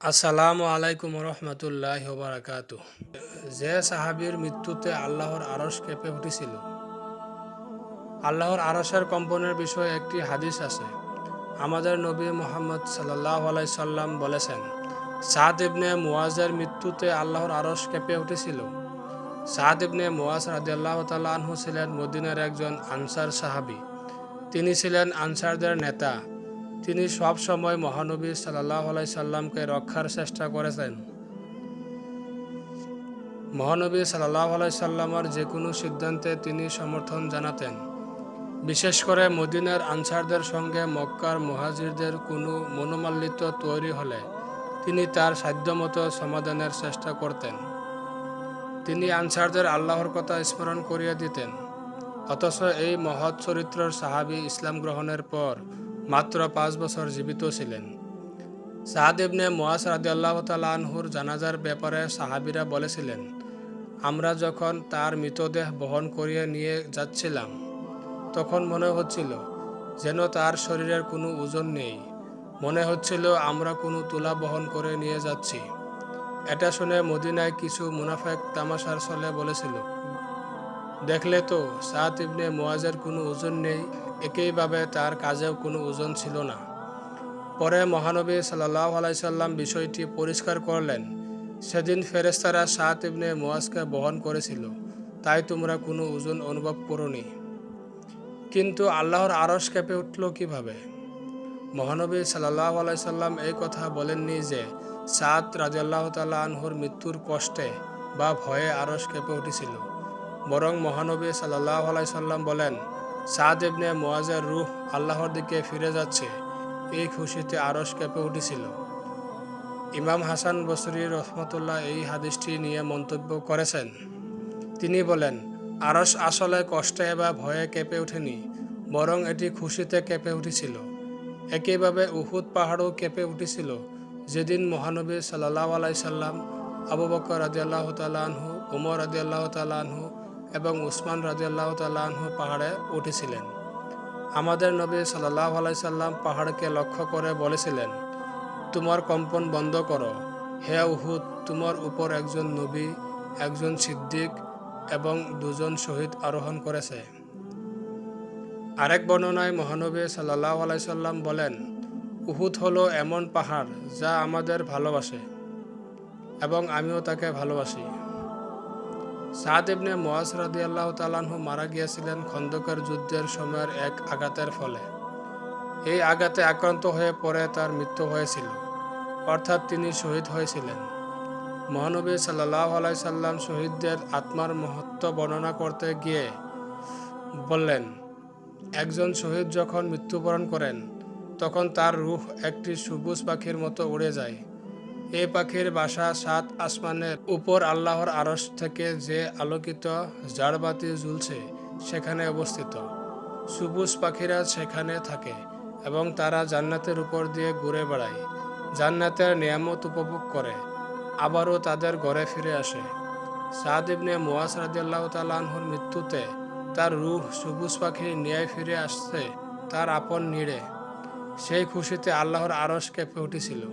আসসালামু আলাইকুম রহমতুল্লাহ বারাকাতু। যে সাহাবীর মৃত্যুতে আল্লাহর আরশ কেঁপে উঠেছিল। আল্লাহর আরশের কম্পনের বিষয়ে একটি হাদিস আছে। আমাদের নবী মুহাম্মদ সাল্লাল্লাহু আলাইহি সাল্লাম বলেছেন, সাদ ইবনে মুআজের মৃত্যুতে আল্লাহর আরশ কেঁপে উঠেছিল। সাদ ইবনে মুআজ রাদিয়াল্লাহু তাআলা আনহু ছিলেন মদিনার একজন আনসার সাহাবী। তিনি ছিলেন আনসারদের নেতা। তিনি সব সময় মহানবী সাল্লাল্লাহু আলাইহি সাল্লামকে রক্ষার চেষ্টা করেছেন। মহানবী সাল্লাল্লাহু আলাইহি সাল্লামের যে কোনো সিদ্ধান্তে তিনি সমর্থন জানাতেন। বিশেষ করে মদিনার আনসারদের সঙ্গে মক্কার মুহাজিরদের কোনো মনোমালিন্য তৈরি হলে তিনি তার সাধ্যমতো সমাধানের চেষ্টা করতেন। তিনি আনসারদের আল্লাহর কথা স্মরণ করিয়ে দিতেন। অথচ এই মহৎ চরিত্রের সাহাবী ইসলাম গ্রহণের পর মাত্র 5 বছর জীবিত ছিলেন। সাদ ইবনে মুআজ রাদিয়াল্লাহু তাআলা আনহুর জানাজার ব্যাপারে সাহাবীরা বলেছিলেন, আমরা যখন তার মৃতদেহ বহন করিয়ে নিয়ে যাচ্ছিলাম তখন মনে হচ্ছিল যেন তার শরীরের কোনো ওজন নেই। মনে হচ্ছিল আমরা কোনো তুলা বহন করে নিয়ে যাচ্ছি। এটা শুনে মদিনায় কিছু মুনাফিক তামাশার ছলে বলেছিল, দেখলে তো সাদ ইবনে মুআজের কোনো ওজন নেই, একইভাবে তার কাজেও কোনো ওজন ছিল না। পরে মহানবী সাল্লাল্লাহু আলাইহি সাল্লাম বিষয়টি পরিষ্কার করলেন, সেদিন ফেরেশতারা সাদ ইবনে মুআজকে বহন করেছিল, তাই তোমরা কোনো ওজন অনুভব করোনি। কিন্তু আল্লাহর আরশ কেঁপে উঠল কিভাবে? মহানবী সাল্লাল্লাহু আলাইহি সাল্লাম এই কথা বলেননি যে সাদ রাদিয়াল্লাহু তাআলা আনহুর মৃত্যুর কষ্টে বা ভয়ে আরশ কেঁপে উঠেছিল। বরং মহানবী সাল্লাল্লাহু আলাইহি সাল্লাম বলেন, সাদ ইবনে মুআজের রূহ আল্লাহর দিকে ফিরে যাচ্ছে, এই খুশিতে আরশ কেঁপে উঠেছিল। ইমাম হাসান বসরি রহমতুল্লাহ এই হাদিসটি নিয়ে মন্তব্য করেছেন। তিনি বলেন, আরশ আসলে কষ্টে বা ভয়ে কেঁপে ওঠেনি, বরং এটি খুশিতে কেঁপে উঠেছিল। একইভাবে উহুদ পাহাড়ও কেঁপে উঠেছিল যেদিন মহানবী সাল্লাল্লাহু আলাইহি সাল্লাম, আবু বকর রাদিয়াল্লাহু তাআলা আনহু, ওমর রাদিয়াল্লাহু তাআলা আনহু এবং উসমান রাদিয়াল্লাহু তাআলা আনহু পাহাড়ে উঠেছিলেন। আমাদের নবী সাল্লাল্লাহু আলাইহি সাল্লাম পাহাড়কে লক্ষ্য করে বলেছিলেন, তোমার কম্পন বন্ধ করো, হে উহুদ, তোমার উপর একজন নবী, একজন সিদ্দিক এবং 2 জন শহীদ আরোহণ করেছে। আরেক বর্ণনায় মহানবী সাল্লাল্লাহু আলাইহি সাল্লাম বলেন, উহুদ হলো এমন পাহাড় যা আমাদের ভালোবাসে এবং আমিও তাকে ভালোবাসি। সাদ ইবনে মুআজ রাদিয়াল্লাহু তাআলা আনহু মারা গিয়েছিলেন খন্দকের যুদ্ধের সময়ের এক আঘাতের ফলে। এই আঘাতে আক্রান্ত হয়ে পরে তার মৃত্যু হয়েছিল, অর্থাৎ তিনি শহীদ হয়েছিলেন। মহানবী সাল্লাল্লাহু আলাইহি সাল্লাম শহীদদের আত্মার মহত্ব বর্ণনা করতে গিয়ে বললেন, একজন শহীদ যখন মৃত্যুবরণ করেন তখন তার রূহ একটি সবুজ পাখির মতো উড়ে যায়। এই পাখির বাসা 7 আসমানের উপর আল্লাহর আরশ থেকে যে আলোকিত ঝাড়বাতি ঝুলছে সেখানে অবস্থিত। সবুজ পাখিরা সেখানে থাকে এবং তারা জান্নাতের উপর দিয়ে ঘুরে বেড়ায়, জান্নাতের নিয়ামত উপভোগ করে, আবারও তাদের ঘরে ফিরে আসে। সাদ ইবনে মুআজ রাদিয়াল্লাহু তাআলা আনহুর মৃত্যুতে তার রূহ সবুজ পাখির ন্যায় ফিরে আসছে তার আপন নিড়ে। সেই খুশিতে আল্লাহর আরশ কেঁপে উঠেছিল।